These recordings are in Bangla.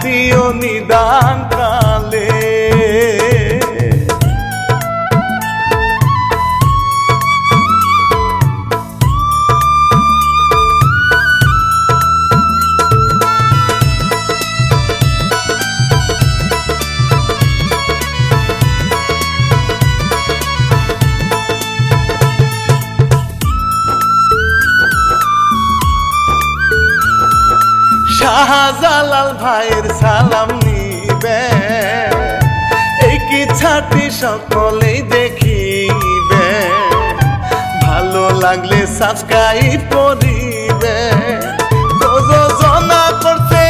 দিও নিদান কালে। শাহজালাল ভাইয়ের সালাম নিবে, এই কি ছাটি সকলেই দেখিবে, ভালো লাগলে সাবস্ক্রাইব করিবে। প্রযোজনা করছে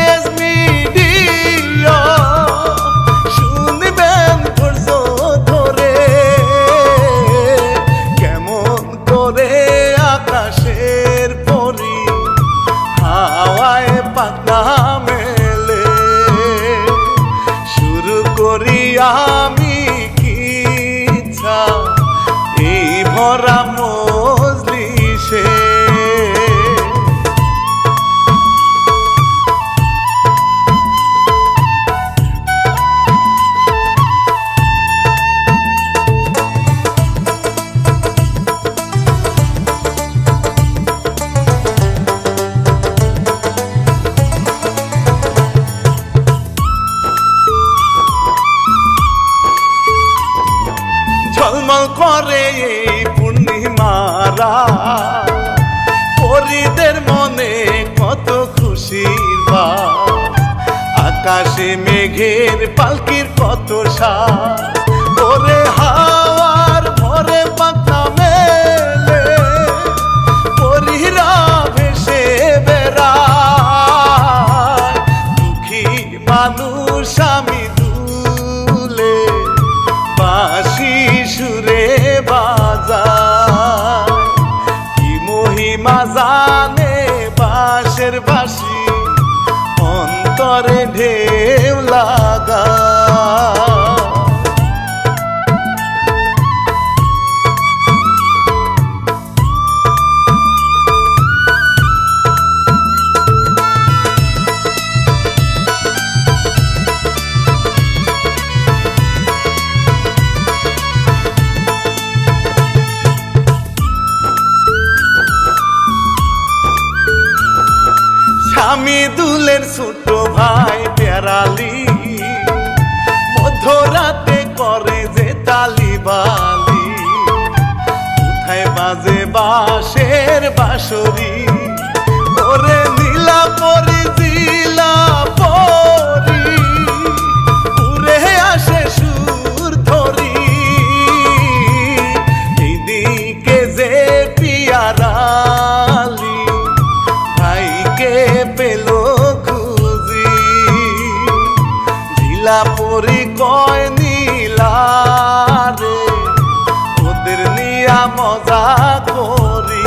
এস মিডিয়া, শুনবেন ধৈর্য ধরে কেমন করে আকাশের পরি হাওয়ায় পাতা মেলে। শুরু করি আমি কি ইচ্ছা এই ভরা মজলিসে। ঝলমল করে এই পূর্ণিমারা, পরীদের মনে কত খুশির বাস। আকাশে মেঘের পালকির কত সাজ, ওরে হাওয়ার ভরে পাতা মেলে, পরীরা ভেসে বেড়ায়। দুঃখী মানুষ আমি দুলে বাঁশি সুরে বাজায়, কি মহিমা জানে বাঁশের বাঁশি অন্তরে ঢেউ লাগা। স্বামী দুলের ছোট ভাই পেরালি, মধ্যরাতে করে যে তালিবালি, কোথায় বাজে বাঁশের বাঁশরি, ওরে নীলা পরি জিলা পরি, উড়ে আসে সুর ধরি। এইদিকে যে পিয়ারালি ভাইকে পেল খুঁজি, ঝিলা পরি কয় নীলা রে ওদের নিয়া মজা করি।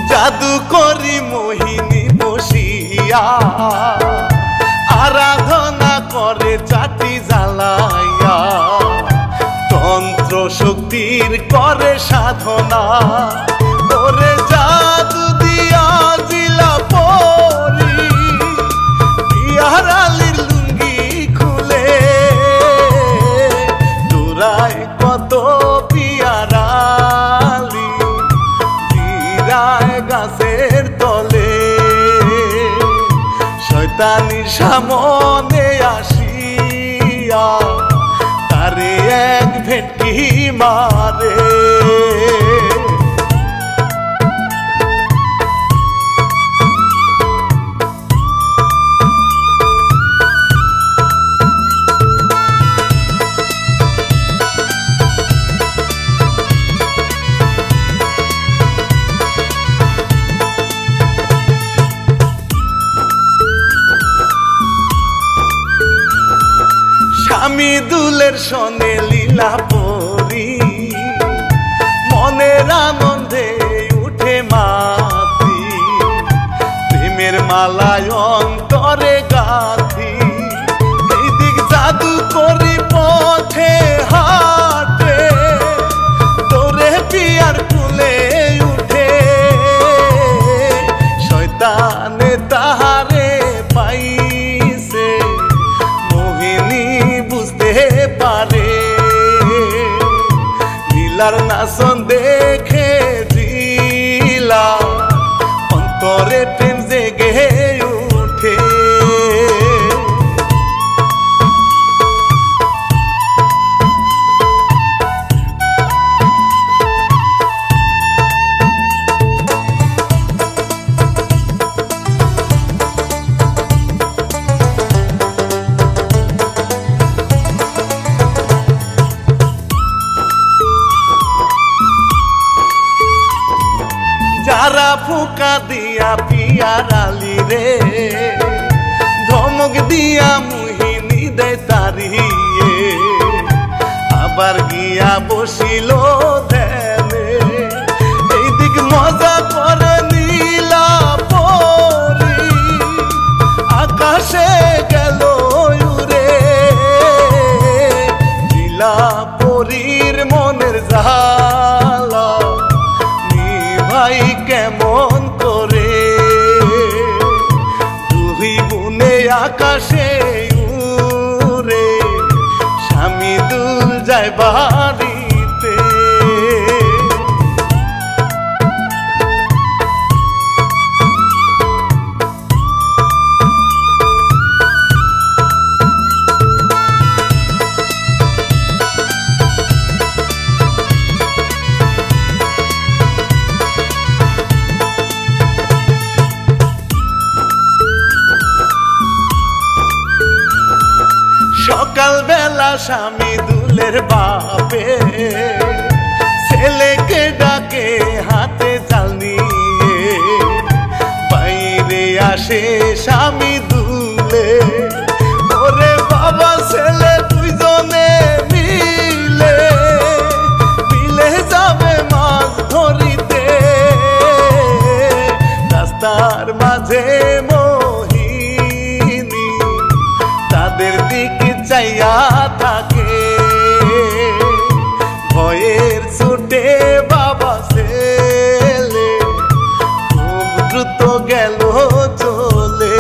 জাদু করি মোহিনী বসিয়া, আরাধনা করে চাটি জ্বালাইয়া, তন্ত্র শক্তির করে সাধনা, ওরে জাদু দিয়া জিলা পরি, পিয়ারালির লুঙ্গি খুলে দূরায় কত পিয়ারালি গাছের তলে। শয়তানির সামনে আসিয়া তারে এক ভেটকি মারে। স্বামী দুলের সনে লীলা পরি, আনন্দে উঠে মাতি, প্রেমের মালায় অন্তরে গাথি। এই দিক জাদু করি পথে হাটে, তোরে পিয়ার কুলে উঠে। শয়তানে তাহারে পাইছে, মোহিনী বুঝতে পারে। নীলার নাচন দেখে দিলা অন্তরে প্রেম জেগে উঠে। যারা ফুকা দিয়া পিয়ারালি রে, ধমক দিয়া মোহিনী দেয় তারিয়ে। আবার গিয়া বসিল ধ্যানে, এই দিক মজা করে নীলা পরি, আকাশে গেল উড়ে। নীলা পরীর মনের জ্বালা ভাই কেমন করে, দুই বুনে আকাশে উড়ে, স্বামী দুল যায় বাড়িতে। সকাল বেলা স্বামী দুলের বাপে, ছেলেকে ডাকে হাতে চাল নিয়ে। বাইরে আসে স্বামী দুলে, ওরে বাবা ছেলে দুইজনে মিলে, মিলে যাবে মাছ ধরিতে। রাস্তার মাঝে মোহিনী তাদের দিকে চাইয়া থাকে, ভয়ের ছুটে বাবা ছেলে খুব দ্রুত গেল চলে।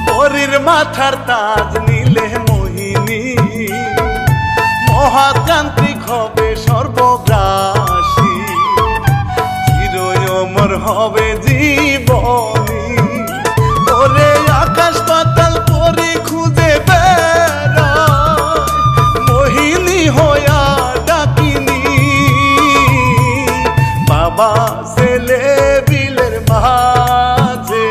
পরীর মাথার তাজ নিলে মোহিনী, মহাতান্ত্রিক হবে সর্বগ্রাসী, চিরই অমর হবে জীবনী। ওরে আকাশ পাতাল পরী খুঁজে বেড়ায়, মোহিনী হইয়া ডাকিনী। বাবা ছেলে বিলের মাঝে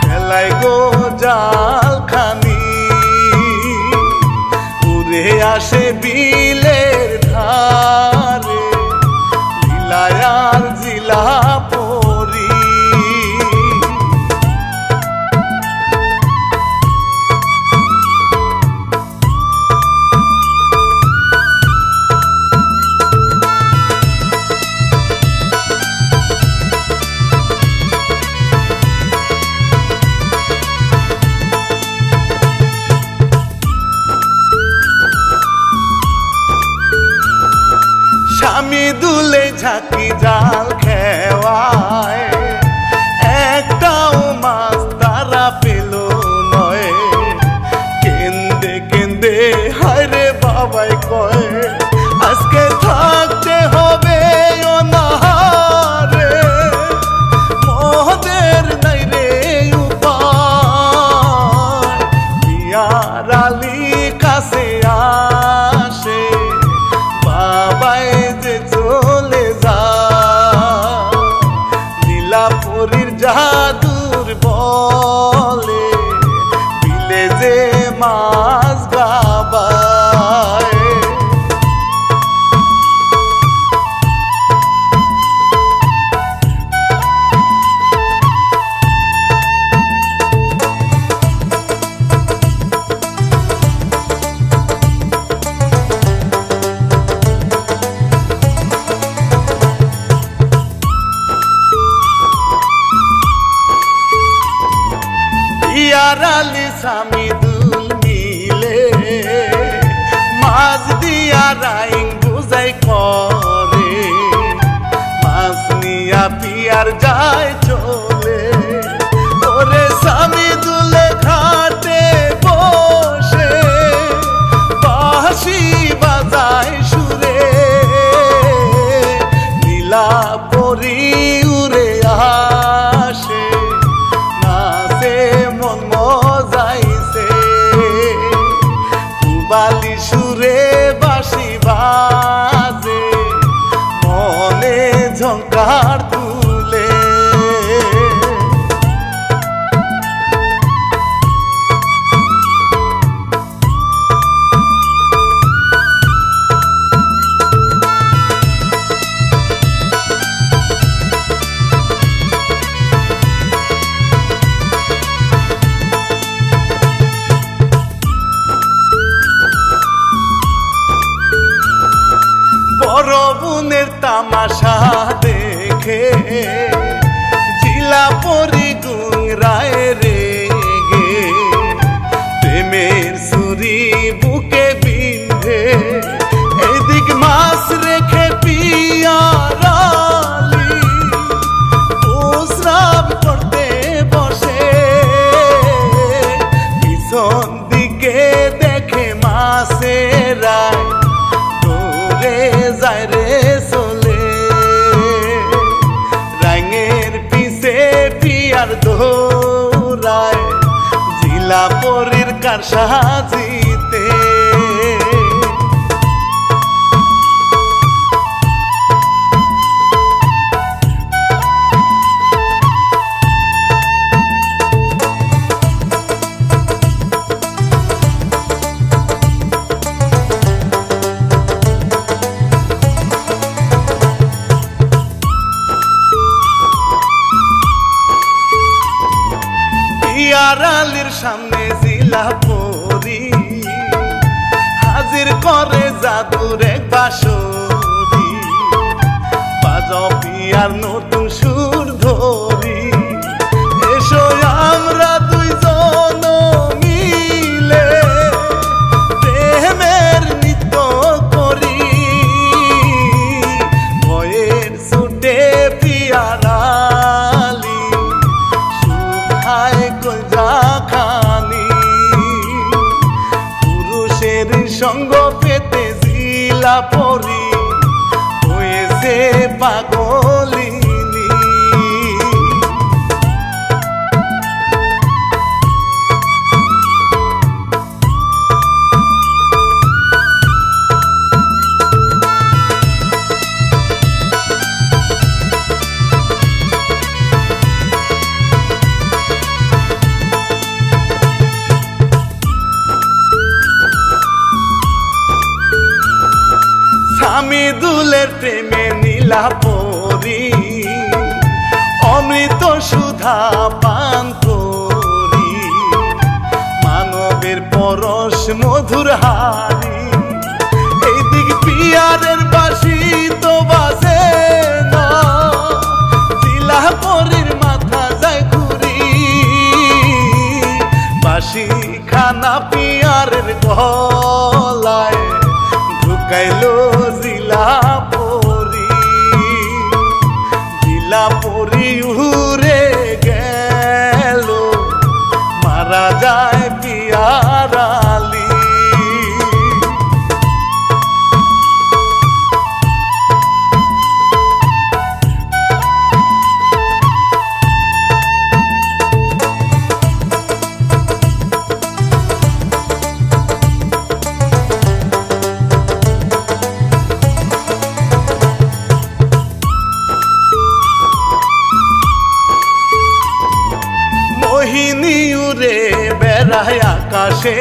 ফেলাই গো জাল খানি, উড়ে আসে বিলের ধারে, লীলায়ার জিলা পরি। স্বামী দুলে ঝাঁকি জাল খেওয়ায়, একটাও মাছ তারা পেল নয়। কেন্দে কেন্দে হায় রে বাবাই কয়, আজকে থাকতে হবে অনাহারে, মোদের নাই রে উপায়। পিয়ারালি কাছে আসে, বাবাই যে চলে যা, নীলা পরীর জাদুর বল বাজায় সুরে নীলা পরি উড়ে আসে নাচে মন মজাইছে পুবালি সুরে বাঁশি বাজে মনে ঝঙ্কার তুলে বড় বোনের তামাশা দেখে জিলা পরি গুংরায় রেগে প্রেমের সুরি বুকে বিন্ধে এদিক মাছ রেখে পিয়ারালি উসরাব করতে বসে পিছন দিকে দেখে মাছেরা যায় রে চলে রাঙের পিছে পিয়ার দৌড়ায় জিলা পরীর কার সাজিতে পিয়ারালির সামনে জিলা পরি হাজির করে জাদুর এক বাঁশরি বাজাও পিয়ার নতুন সুর ধরি এসো আমরা দুইজন মিলে প্রেমের নৃত্য করি ভয়ের ছুটে পিয়ারালি খানি পুরুষের সঙ্গ পেতে জিলা পরি হয়েছে পাগলিনী আমি দুলের প্রেমে নীলা পরি অমৃত সুধা পান করি মানবের পরশ মধুর হারি এইদিক পিয়ারের বাঁশি তো বাজে না জিলা পরির মাথা যায় ঘুরি বাঁশি খানা পিয়ারের গলায় ঢুকাইলো জিলা পরি উড়ে গেল মারা যায় পিয়ারালি মোহিনী উড়ে বেড়ায় আকাশে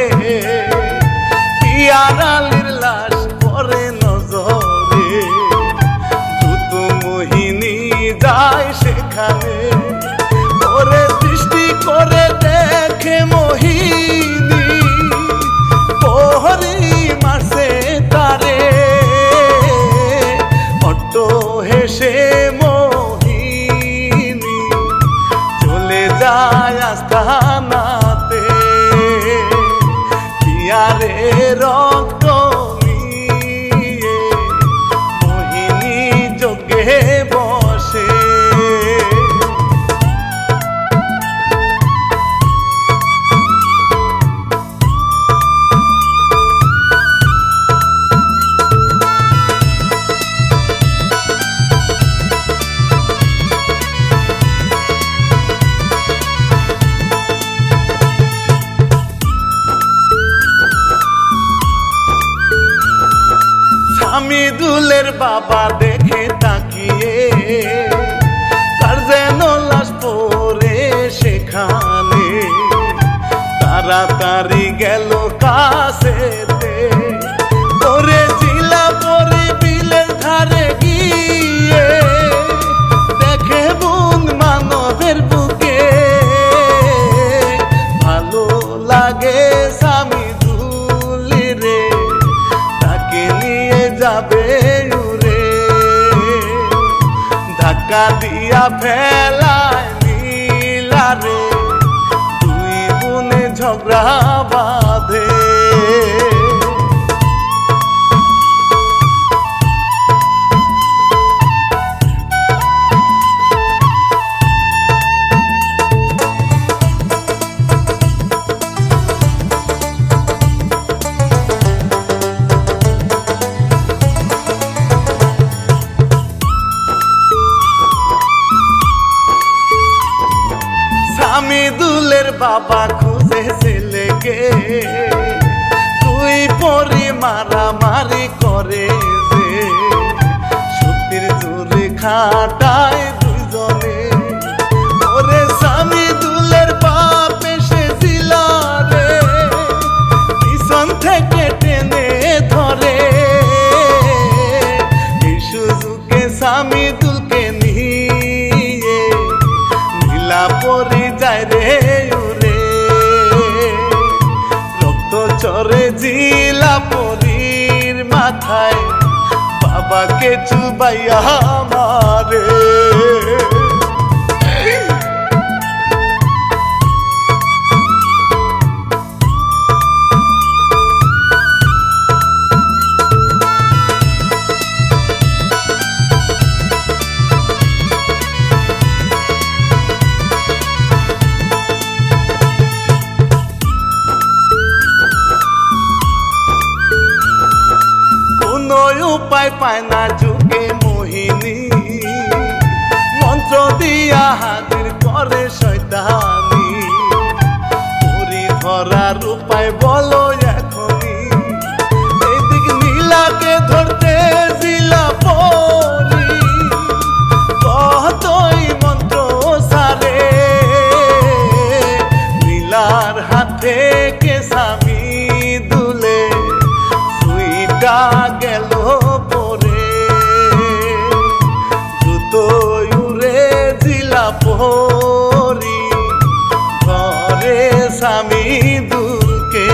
পিয়ারালির লাশ পরে নজরে দ্রুত মোহিনী যায় সেখানে ওরে দৃষ্টি করে দেখে মোহিনী প্রহরী মারছে তারে অট্ট হেসে মোহিনী চলে যায় আস্তানাতে পিয়ারে রক্ত হামিদুলের বাবা দেখে তাকিয়ে তার যেন লাশ পড়ে সেখানে, তাড়াতাড়ি গেল কাছেতে ওরে জিলা পরে বিলের ধারে গিয়ে দেখে বোন মানবের বুকে। ভালো লাগে হামিদুল রে, তাকে নিয়ে যাবে উড়ে, ধাক্কা দিয়া ফেলায় নীলা রে, দুই বোনে ঝগড়া বাঁধে। হামিদুলের বাবা খুঁজে ছেলেকে, তুই পরি মারামারি করে যে, সত্যির জোরে খাটায় দুইজনে। ওরে হামিদুলের বাপ এসেছিল রে, পিছন থেকে টেনে ধরে, এই সুযোগে হামিদুলকে নিয়ে নীলা পরি যায় রে উড়ে, রক্ত চরে জিলা পরির মাথায়, বাবাকে চুবাইয়া মারে। উপায় পায় না যুগে মোহিনী, মন্ত্র দিয়া হাজির করে শয়তানি, পরি ধরার উপায় বলো এখনই, এইদিক নীলাকে ধরতে জিলা পরি, কতই মন্ত্র সারে, নীলার হাত থেকে হামিদুলে সুইটা গেল পরে, দ্রুত উড়ে জিলা পরি ঘরে হামিদুলকে।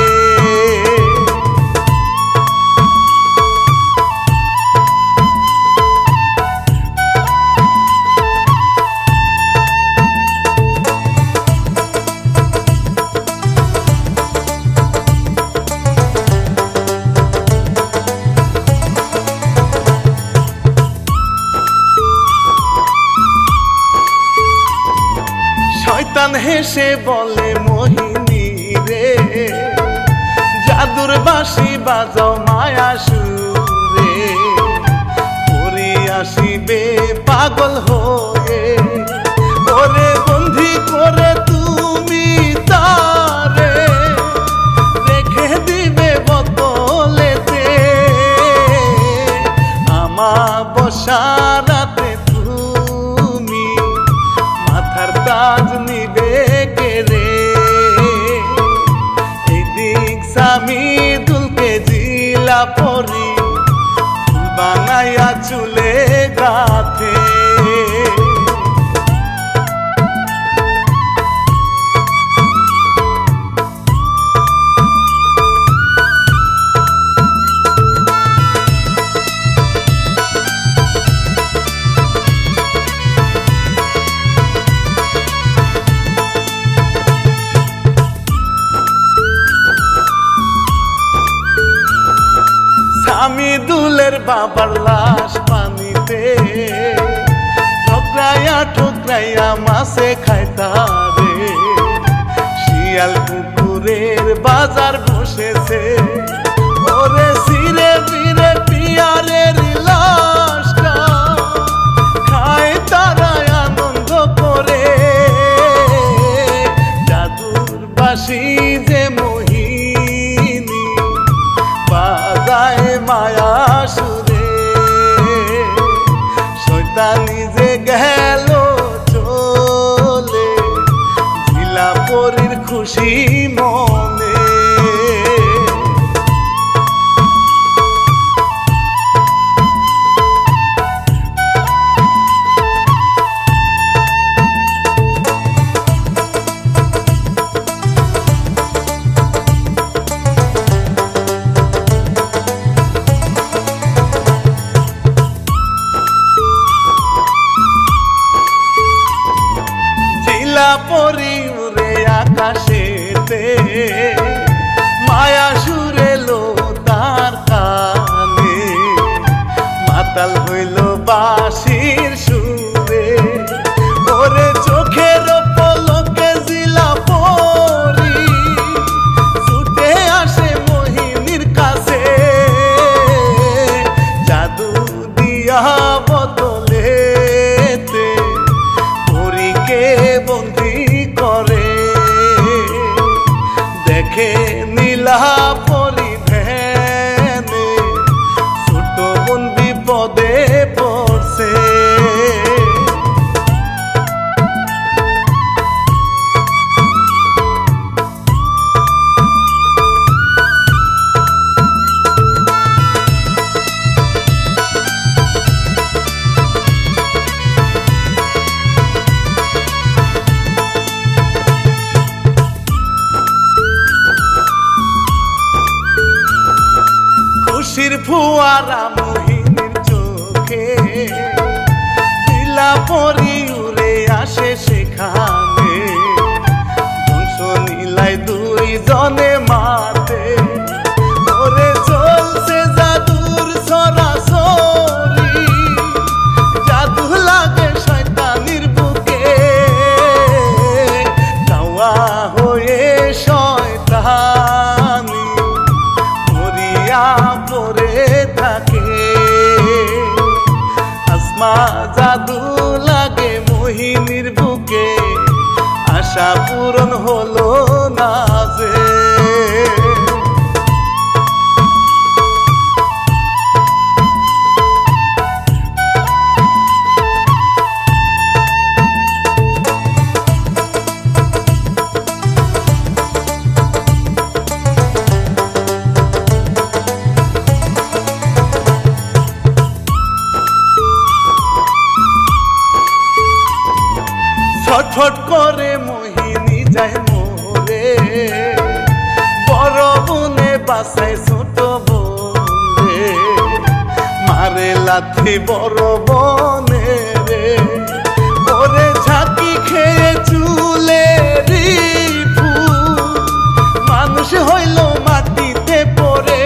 শয়তান হেসে বলে মোহিনী রে, জাদুর বাঁশি বাজাও মায়া সুরে, পরি আসিবে পাগল হয়ে, ওরে বন্দি করে তুমি তারে, রেখে দিবে বোতলেতে, আমাবস্যা রাতে তুমি মাথার তাজ নিবে কেড়ে, এইদিক হামিদুলকে জিলা পরি ফুল বানাইয়া চুলে গাথে। হামিদুলের বাবার লাশ পানিতে ঠোকরাইয়া ঠোকরাইয়া মাছে খাইতারে, শিয়াল কুকুরের বাজার বসেছে, ওরে সিরে ফিরে পিয়ারের লাশটা খায় তারা আনন্দ করে, জাদুর বাঁশি যে মোহিনী বাজায় মায়া সুরে। মনটা নিজে গেল চলে ঝিলা পরীর খুশি মনে। পরি উড়ে আকাশেতে মায়া সুরে লো তার কানে মাতাল হইল বাঁশির সুরে ওরে চোখের পলকে জিলা পরি ছুটে আসে মোহিনীর কাছে জাদু দিয়া বদলেতে পরীকে বন্দি করে দেখে নীলা পরিভেনে ছোট বোন বিপদে পড়ছে। খুশির ফুয়ারা মোহিনীর চোখে নীলা পরি উড়ে আসে সেখানে বংশ নীলায় দুই জনে মাতে ওরে চলছে জাদুর সরাসরি জাদু লাগে শয়তানির বুকে গাওয়া হয়ে শয়তানি মরিয়া পরে থাকে আসমা জাদু লাগে মোহিনীর বুকে আশা পূরণ হলো না যে। ছটফট করে মোহিনী যায় মোরে বড় বোনে বাসায় ছোট বোনে মারে লাথি বড় বনে রে ওরে ঝাঁকি খেয়ে চুলে মানুষ হইল মাটিতে পড়ে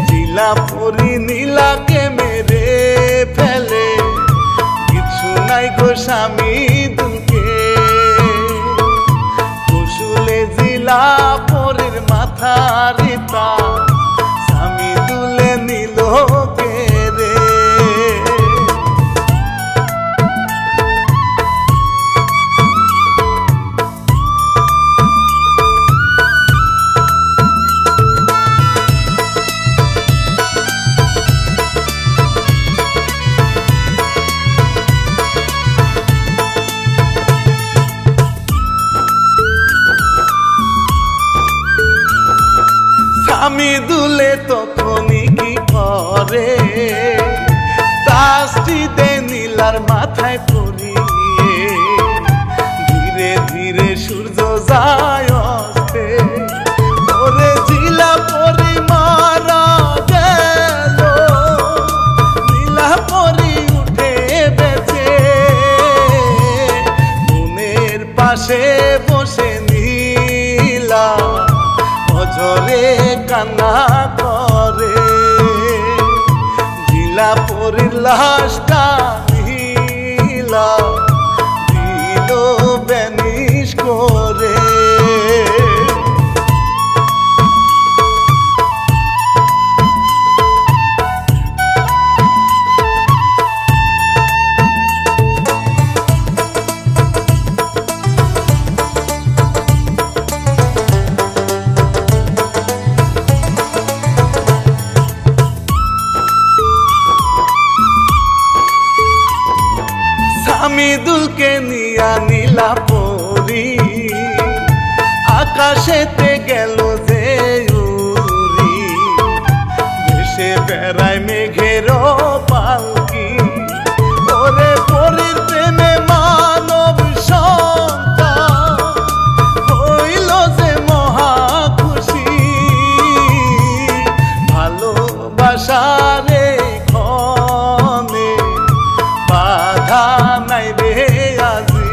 জিলা পরি নীলাকে মেরে ফেলে নাই গো স্বামী দুকে কুশুলে জিলা পরের মাথার স্বামী তুলে নিল কে রে। স্বামী দুলে তখনই কি করে তাসটি দে নীলার মাথায় পড়িয়ে ধীরে ধীরে সূর্য যায় অস্তে ওরে জিলা পরি মারা গেল নীলা পরি উঠে বেঁচে বোনের পাশে বসে নীলা অঝরে কান্না করে জিলা পরির লাশটা নীলা দিল বেনিশ করে। বুকে নিয়া নীলা পরি আকাশেতে গেল যে উড়ি ভেসে বেড়ায় মেঘের পালকি ওরে পরীর প্রেমে মানব সন্তান হইল যে মহা খুশি ভালোবাসারে ক্ষণে বাধা নাই রে আজি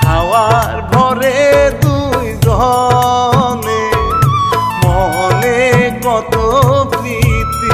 হাওয়ার ভরে দুই জনে মনে কত প্রীতি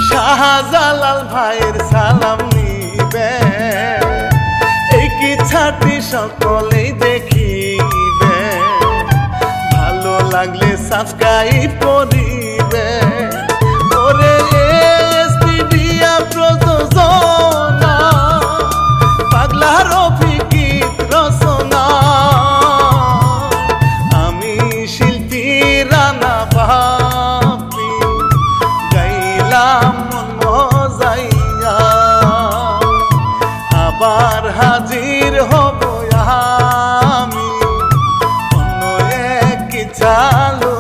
শাহজালাল ভাইয়ের সালাম নিবে এই কি ছাটি সকলেই দেখিবে ভালো লাগলে সাবস্ক্রাইব করিবে ওরে এসপিডিয়া প্রযোজনা পাগলা রফিকিত রচনা আমি শিল্পী রানা বাপি গাইলাম আবার হাজির হব আমি অন্য এক চালু